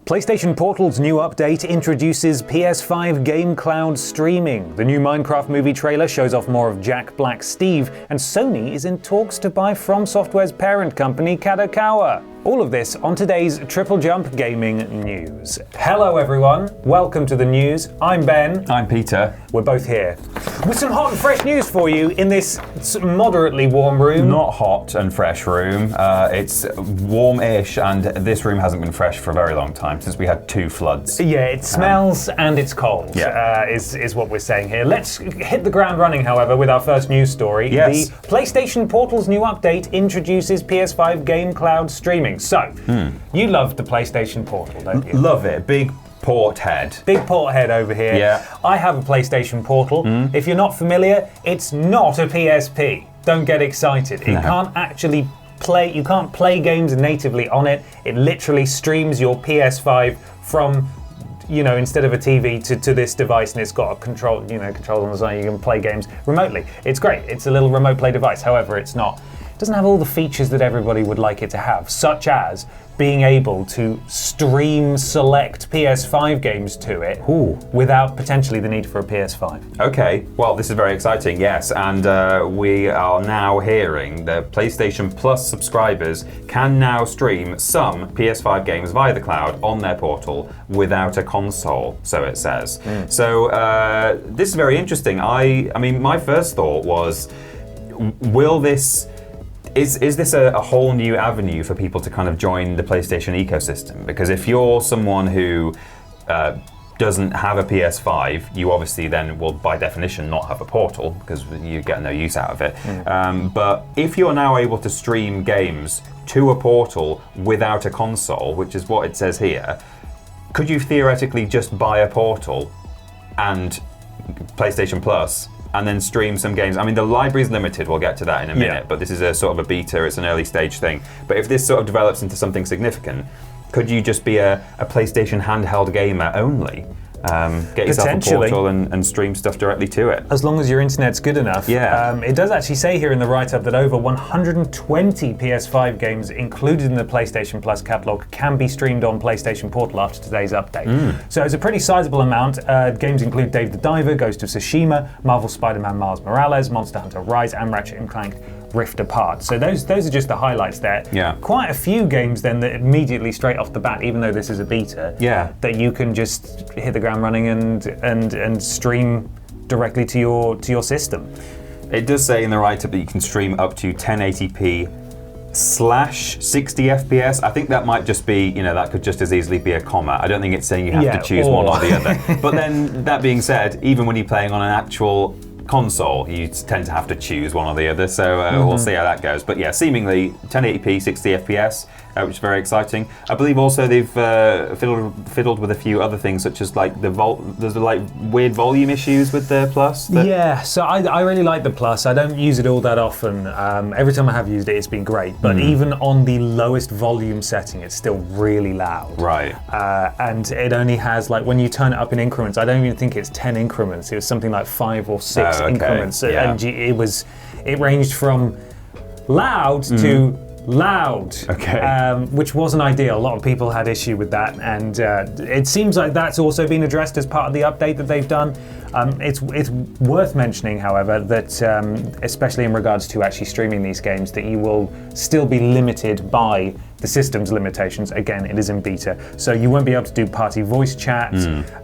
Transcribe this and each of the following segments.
PlayStation Portal's new update introduces PS5 Game Cloud streaming. The new Minecraft movie trailer shows off more of Jack Black's Steve, and Sony is in talks to buy FromSoftware's parent company, Kadokawa. All of this on today's TripleJump Gaming News. Hello everyone, welcome to the news. I'm Ben. I'm Peter. We're both here with some hot and fresh news for you in this moderately warm room. Not hot and fresh room. It's warm-ish, and this room hasn't been fresh for a very long time since we had 2 floods. Yeah, it smells and it's cold, is what we're saying here. Let's hit the ground running, however, with our first news story. Yes. The PlayStation Portal's new update introduces PS5 Game Cloud streaming. So, you love the PlayStation Portal, don't you? Love it. Big port head. Big port head over here. Yeah. I have a PlayStation Portal. If you're not familiar, it's not a PSP. Don't get excited. It can't actually play, you can't play games natively on it. It literally streams your PS5 from, instead of a TV to this device, and it's got a control on the side. You can play games remotely. It's great. It's a little remote play device. However, it doesn't have all the features that everybody would like it to have, such as being able to stream select PS5 games to it without potentially the need for a PS5. Okay, well, this is very exciting, yes, and we are now hearing that PlayStation Plus subscribers can now stream some PS5 games via the cloud on their portal without a console, so it says. So this is very interesting. I mean, my first thought was, will this... Is this a whole new avenue for people to kind of join the PlayStation ecosystem? Because if you're someone who doesn't have a PS5, you obviously then will, by definition, not have a portal because you get no use out of it. But if you're now able to stream games to a portal without a console, which is what it says here, could you theoretically just buy a portal and PlayStation Plus and then stream some games? I mean, the library's limited, we'll get to that in a minute, but this is a sort of a beta, it's an early stage thing. But if this sort of develops into something significant, could you just be a PlayStation handheld gamer only? Get yourself a portal and stream stuff directly to it. As long as your internet's good enough. Yeah. It does actually say here in the write-up that over 120 PS5 games included in the PlayStation Plus catalog can be streamed on PlayStation Portal after today's update. So it's a pretty sizable amount. Games include Dave the Diver, Ghost of Tsushima, Marvel Spider-Man Miles Morales, Monster Hunter Rise, and Ratchet & Clank Rift Apart. So those are just the highlights there. Yeah. Quite a few games then that immediately straight off the bat, even though this is a beta, that you can just hit the ground running and stream directly to your system. It does say in the write-up that you can stream up to 1080p/60 FPS. I think that might just be, that could just as easily be a comma. I don't think it's saying you have to choose one or the other. But then, that being said, even when you're playing on an actual console, you tend to have to choose one or the other, so we'll see how that goes. But yeah, seemingly 1080p 60 FPS, which is very exciting. I believe also they've fiddled with a few other things, such as like there's like weird volume issues with the Plus. Yeah, so I really like the Plus. I don't use it all that often. Every time I have used it, it's been great. But even on the lowest volume setting, it's still really loud. Right. And it only has, like, when you turn it up in increments, I don't even think it's 10 increments. It was something like 5 or 6 increments. Yeah. And it ranged from loud to loud, which wasn't ideal. A lot of people had issue with that, and it seems like that's also been addressed as part of the update that they've done. It's worth mentioning, however, that especially in regards to actually streaming these games, that you will still be limited by the system's limitations. Again, it is in beta, so you won't be able to do party voice chat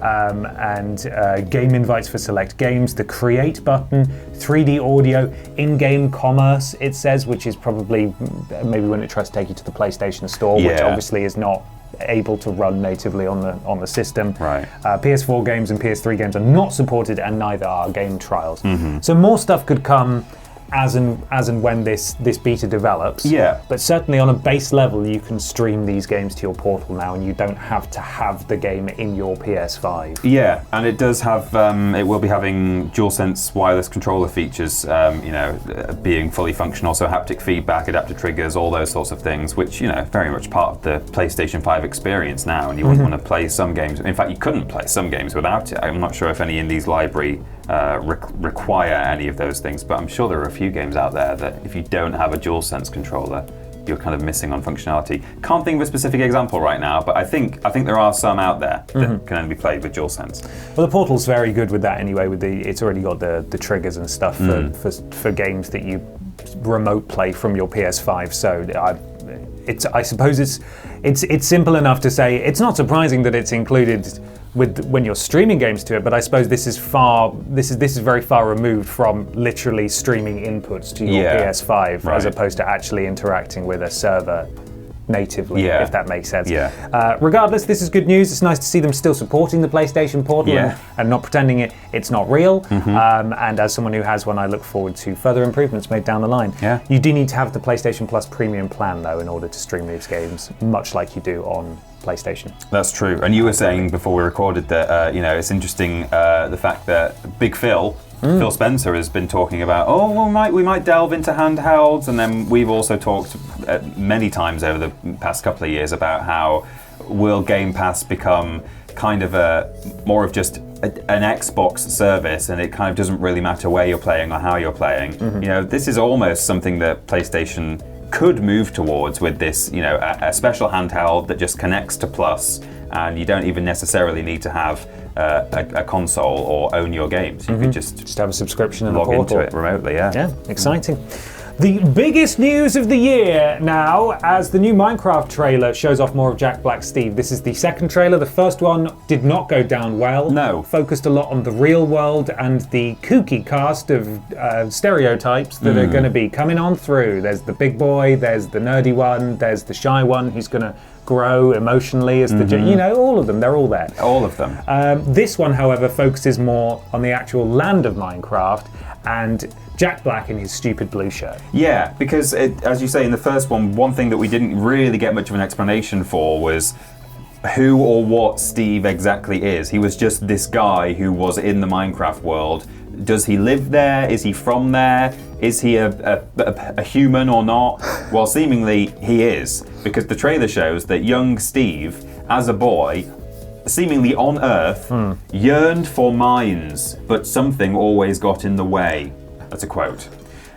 and game invites for select games, the create button, 3D audio, in-game commerce, it says, which is probably maybe when it tries to take you to the PlayStation Store, which obviously is not able to run natively on the system. Right. PS4 games and PS3 games are not supported, and neither are game trials. So more stuff could come as and when this beta develops. Yeah. But certainly on a base level, you can stream these games to your portal now, and you don't have to have the game in your PS5. Yeah, and it does have, it will be having DualSense wireless controller features, being fully functional, so haptic feedback, adaptive triggers, all those sorts of things, which, very much part of the PlayStation 5 experience now, and you wouldn't want to play some games. In fact, you couldn't play some games without it. I'm not sure if any in these library require any of those things, but I'm sure there are a few games out there that if you don't have a DualSense controller, you're kind of missing on functionality. Can't think of a specific example right now, but I think there are some out there that can only be played with DualSense. Well, the Portal's very good with that anyway. It's already got the triggers and stuff for games that you remote play from your PS5. So I suppose it's simple enough to say it's not surprising that it's included when you're streaming games to it, but I suppose this is very far removed from literally streaming inputs to your PS5 as opposed to actually interacting with a server natively, if that makes sense. Regardless, this is good news. It's nice to see them still supporting the PlayStation Portal and not pretending it's not real. And as someone who has one, I look forward to further improvements made down the line. You do need to have the PlayStation Plus premium plan though in order to stream these games, much like you do on PlayStation. That's true. And you were saying before we recorded that it's interesting the fact that Big Phil Spencer has been talking about, we might delve into handhelds, and then we've also talked many times over the past couple of years about how will Game Pass become kind of more of just an Xbox service, and it kind of doesn't really matter where you're playing or how you're playing. This is almost something that PlayStation could move towards with this, a special handheld that just connects to Plus, and you don't even necessarily need to have a console or own your games. You could just have a subscription and log into it remotely. Yeah, exciting. The biggest news of the year now, as the new Minecraft trailer shows off more of Jack Black's Steve. This is the second trailer. The first one did not go down well. No. Focused a lot on the real world and the kooky cast of stereotypes that are going to be coming on through. There's the big boy, there's the nerdy one, there's the shy one who's going to grow emotionally as the all of them, they're all there. All of them. This one, however, focuses more on the actual land of Minecraft and Jack Black in his stupid blue shirt. Yeah, because as you say in the first one thing that we didn't really get much of an explanation for was who or what Steve exactly is. He was just this guy who was in the Minecraft world. Does he live there? Is he from there? Is he a human or not? Well, seemingly he is, because the trailer shows that young Steve, as a boy, seemingly on Earth, yearned for mines, but something always got in the way. That's a quote.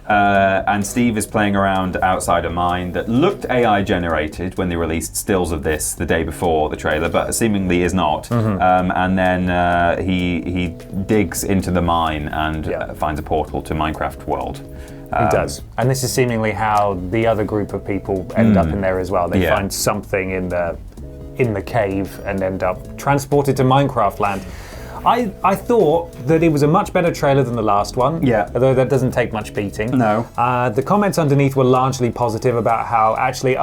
And Steve is playing around outside a mine that looked AI generated when they released stills of this the day before the trailer, but seemingly is not. And then he digs into the mine and finds a portal to Minecraft world. He does. And this is seemingly how the other group of people end up in there as well. They find something in the cave and end up transported to Minecraft land. I thought that it was a much better trailer than the last one. Although that doesn't take much beating. No. The comments underneath were largely positive about how actually,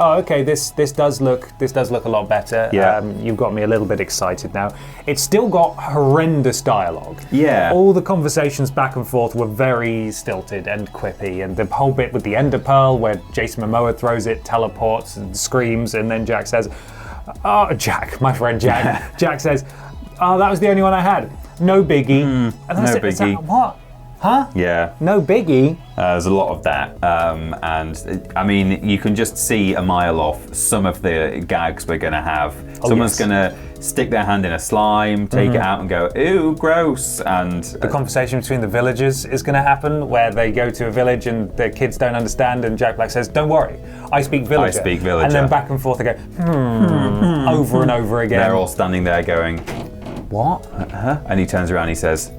this does look a lot better. You've got me a little bit excited now. It's still got horrendous dialogue. All the conversations back and forth were very stilted and quippy, and the whole bit with the Ender Pearl where Jason Momoa throws it, teleports and screams, and then Jack says, my friend Jack, Jack says, that was the only one I had. No biggie. No biggie. What? Huh? Yeah. No biggie. There's a lot of that. And I mean, you can just see a mile off some of the gags we're going to have. Someone's going to stick their hand in a slime, take it out and go, ew, gross. And the conversation between the villagers is going to happen where they go to a village and the kids don't understand and Jack Black says, don't worry, I speak villager. And then back and forth they go, over and over again. They're all standing there going, what? And he turns around and he says,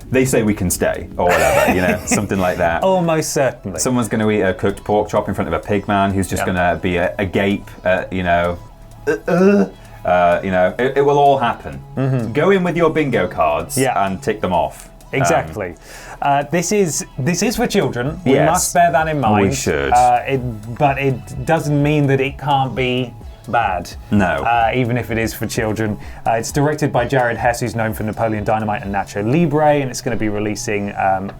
they say we can stay, or whatever, something like that. Almost certainly. Someone's going to eat a cooked pork chop in front of a pig man who's just going to be a gape, it will all happen. Go in with your bingo cards and tick them off. Exactly. This is for children. We must bear that in mind. We should. But it doesn't mean that it can't be bad. No. Even if it is for children. It's directed by Jared Hess, who's known for Napoleon Dynamite and Nacho Libre, and it's going to be releasing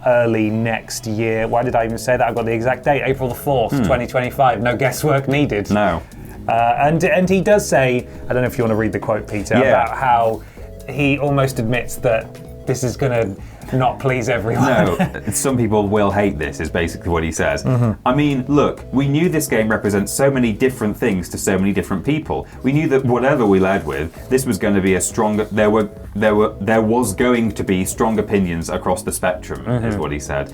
early next year. Why did I even say that? I've got the exact date, April the 4th, 2025. No guesswork needed. No. And he does say, I don't know if you want to read the quote, Peter, about how he almost admits that this is going to not please everyone. No, some people will hate this, is basically what he says. I mean, look, we knew this game represents so many different things to so many different people. We knew that whatever we led with, this was going to be a stronger. There was going to be strong opinions across the spectrum, is what he said.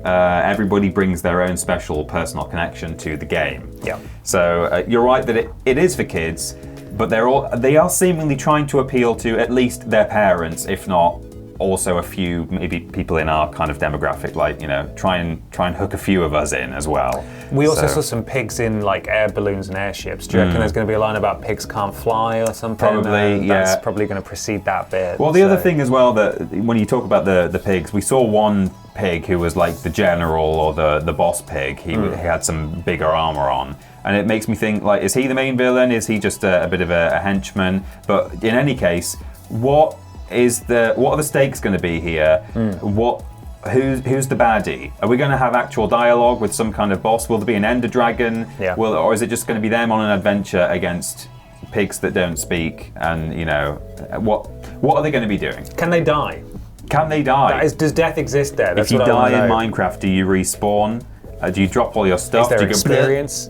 Everybody brings their own special personal connection to the game. Yeah. So you're right that it is for kids, but they are seemingly trying to appeal to at least their parents, if not also a few maybe people in our kind of demographic, like, you know, try and hook a few of us in as well. We also saw some pigs in like air balloons and airships. Do you reckon there's going to be a line about pigs can't fly or something? Probably, yeah. That's probably going to precede that bit. Well, the other thing as well, that when you talk about the pigs, we saw one pig who was like the general or the boss pig. He had some bigger armor on. And it makes me think, like, is he the main villain? Is he just a bit of a henchman? But in any case, what are the stakes going to be here? Who's the baddie? Are we going to have actual dialogue with some kind of boss? Will there be an Ender Dragon? Yeah. Or is it just going to be them on an adventure against pigs that don't speak? And, you know, what are they going to be doing? Can they die? Can they die? Does death exist there? That's if you what I die in wanna know. Minecraft, do you respawn? Do you drop all your stuff? Is there do you experience?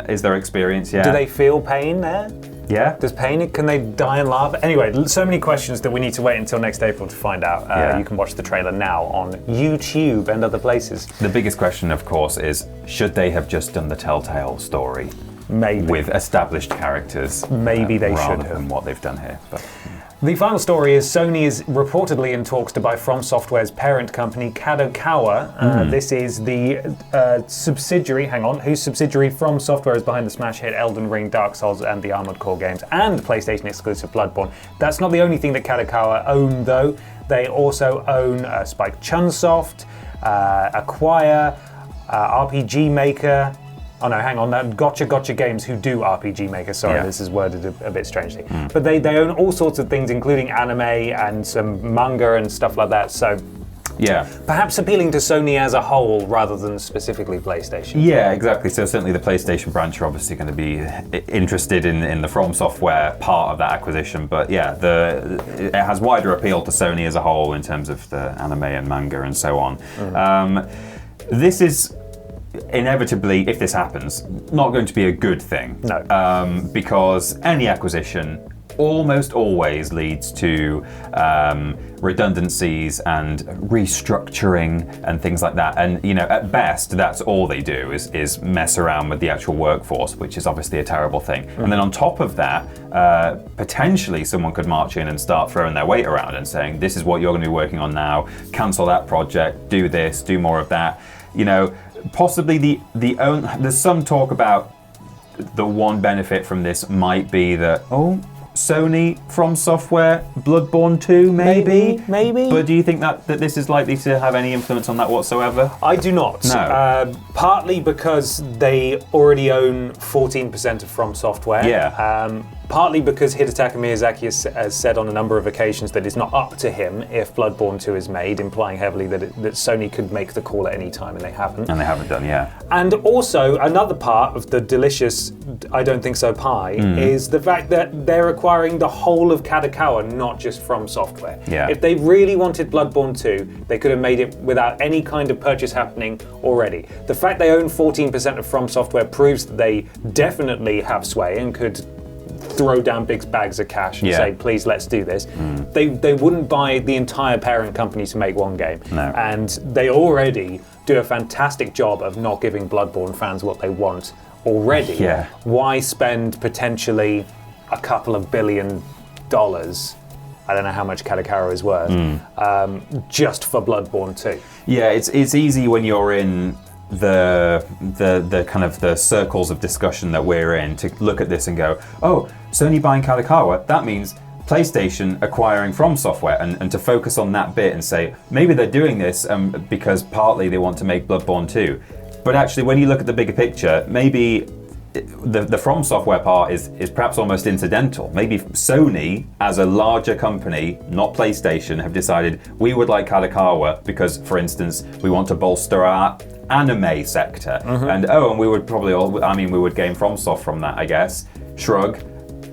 Is there experience? Yeah. Do they feel pain there? Yeah. Does pain? Can they die in lava? Anyway, so many questions that we need to wait until next April to find out. You can watch the trailer now on YouTube and other places. The biggest question, of course, is should they have just done the Telltale story? Maybe. With established characters. Maybe they should have. Rather than what they've done here. But, The final story is Sony is reportedly in talks to buy FromSoftware's parent company, Kadokawa. This is the subsidiary, whose subsidiary FromSoftware is behind the smash hit Elden Ring, Dark Souls, and the Armored Core games, and PlayStation exclusive Bloodborne. That's not the only thing that Kadokawa own, though. They also own Spike Chunsoft, Acquire, RPG Maker. Oh no, hang on, Gotcha Games, who do RPG Maker. Sorry, this is worded a bit strangely. But they own all sorts of things, including anime and some manga and stuff like that. So yeah. Perhaps appealing to Sony as a whole rather than specifically PlayStation. Yeah, exactly. So certainly the PlayStation branch are obviously going to be interested in the From Software part of that acquisition. But yeah, it has wider appeal to Sony as a whole in terms of the anime and manga and so on. This is inevitably, if this happens, not going to be a good thing. No. Because any acquisition almost always leads to redundancies and restructuring and things like that. And you know, at best, that's all they do is mess around with the actual workforce, which is obviously a terrible thing. And then on top of that, potentially someone could march in and start throwing their weight around and saying, "This is what you're going to be working on now. Cancel that project. Do this. Do more of that." You know. Possibly there's some talk about the one benefit from this might be that Sony From Software Bloodborne 2 maybe. But do you think that this is likely to have any influence on that whatsoever? I do not. No. Partly because they already own 14% of From Software. Yeah. Partly because Hidetaka Miyazaki has said on a number of occasions that it's not up to him if Bloodborne 2 is made, implying heavily that Sony could make the call at any time, and they haven't. And they haven't done, yeah. And also, another part of the delicious I don't think so pie is the fact that they're acquiring the whole of Kadokawa, not just From Software. Yeah. If they really wanted Bloodborne 2, they could have made it without any kind of purchase happening already. The fact they own 14% of From Software proves that they definitely have sway and could throw down big bags of cash and say, please, let's do this. They wouldn't buy the entire parent company to make one game. No. And they already do a fantastic job of not giving Bloodborne fans what they want already. Yeah. Why spend potentially a couple of $1 billion? I don't know how much Kadokawa is worth, just for Bloodborne 2. Yeah, it's easy when you're in the kind of the circles of discussion that we're in to look at this and go, oh, Sony buying Kadokawa, that means PlayStation acquiring From Software, and to focus on that bit and say, maybe they're doing this because partly they want to make Bloodborne 2. But actually, when you look at the bigger picture, maybe the From Software part is perhaps almost incidental. Maybe Sony, as a larger company, not PlayStation, have decided we would like Kadokawa because, for instance, we want to bolster our anime sector. And we would probably we would gain FromSoft from that, I guess. Shrug.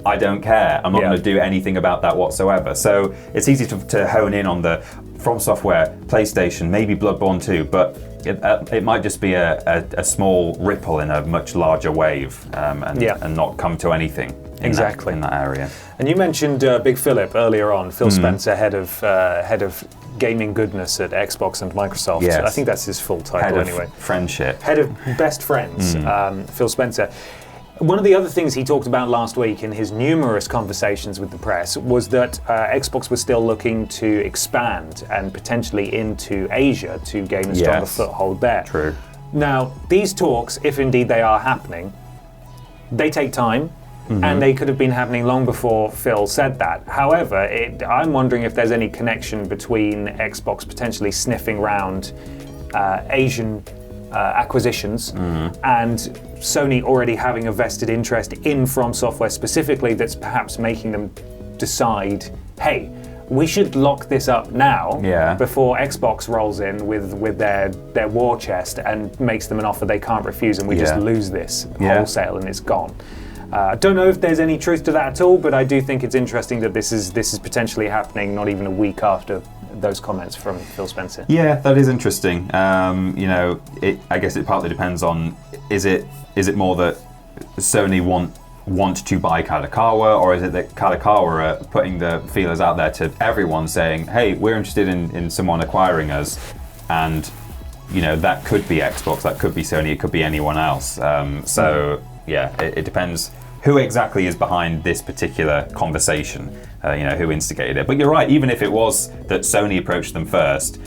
I don't care. I'm not going to do anything about that whatsoever. So it's easy to hone in on the From Software, PlayStation, maybe Bloodborne 2, but it might just be a small ripple in a much larger wave and not come to anything in that area. And you mentioned Big Philip earlier on, Phil Spencer, head of gaming goodness at Xbox and Microsoft. Yes. I think that's his full title anyway. Friendship. Head of best friends, Phil Spencer. One of the other things he talked about last week in his numerous conversations with the press was that Xbox was still looking to expand and potentially into Asia to gain a stronger foothold there. True. Now, these talks, if indeed they are happening, they take time. And they could have been happening long before Phil said that. However, I'm wondering if there's any connection between Xbox potentially sniffing around Asian acquisitions and Sony already having a vested interest in From Software specifically that's perhaps making them decide, hey, we should lock this up now before Xbox rolls in with their war chest and makes them an offer they can't refuse, and we just lose this wholesale and it's gone. I don't know if there's any truth to that at all, but I do think it's interesting that this is potentially happening not even a week after those comments from Phil Spencer. Yeah, that is interesting. I guess it partly depends on is it more that Sony want to buy Kadokawa, or is it that Kadokawa are putting the feelers out there to everyone saying, hey, we're interested in someone acquiring us, and that could be Xbox, that could be Sony, it could be anyone else. It depends who exactly is behind this particular conversation, who instigated it. But you're right, even if it was that Sony approached them first,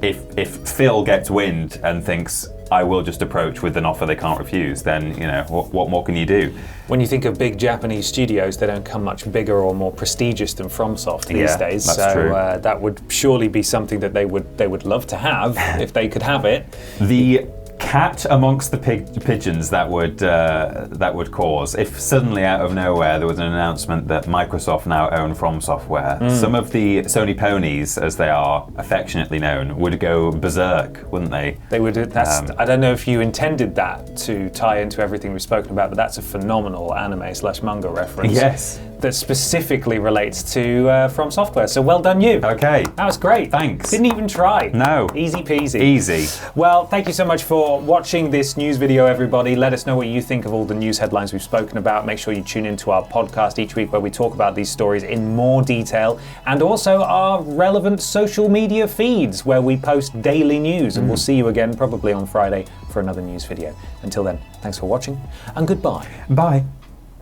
if Phil gets wind and thinks, I will just approach with an offer they can't refuse, then, what more can you do? When you think of big Japanese studios, they don't come much bigger or more prestigious than FromSoft these days. That's true. That would surely be something that they would love to have if they could have it. The cat amongst the pigeons that would cause if suddenly out of nowhere there was an announcement that Microsoft now own From Software. Some of the Sony ponies, as they are affectionately known, would go berserk, wouldn't they? They would. I don't know if you intended that to tie into everything we've spoken about, but that's a phenomenal anime/manga reference. Yes. That specifically relates to From Software. So well done, you. Okay. That was great. Thanks. Didn't even try. No. Easy peasy. Easy. Well, thank you so much for watching this news video, everybody. Let us know what you think of all the news headlines we've spoken about. Make sure you tune into our podcast each week where we talk about these stories in more detail, and also our relevant social media feeds where we post daily news. And we'll see you again probably on Friday for another news video. Until then, thanks for watching and goodbye. Bye.